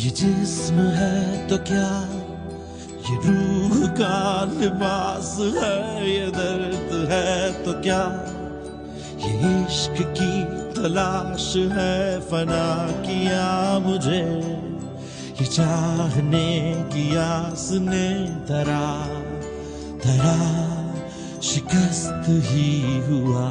ये जिस्म है तो क्या, ये रूह का लिबास है, ये दर्द है तो क्या, ये इश्क की तलाश है, फना किया मुझे ये चाहने की आस ने धरा धरा शिकस्त ही हुआ।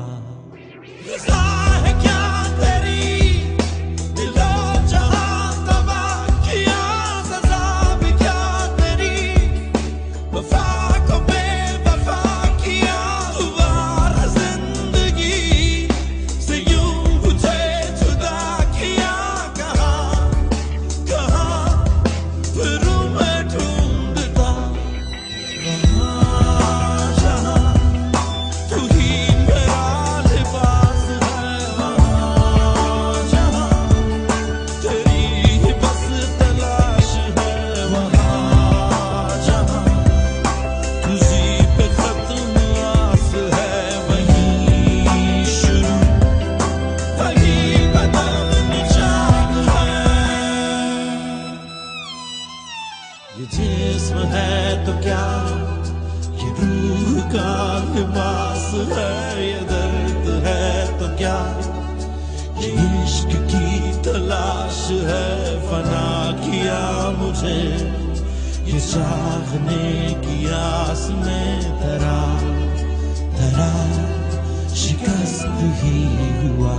ये जिस्म है तो क्या, ये रूह का लिबास है, ये दर्द है तो क्या, ये इश्क की तलाश है, फना किया मुझे ये चाहने की आस में धरा धरा शिकस्त ही हुआ।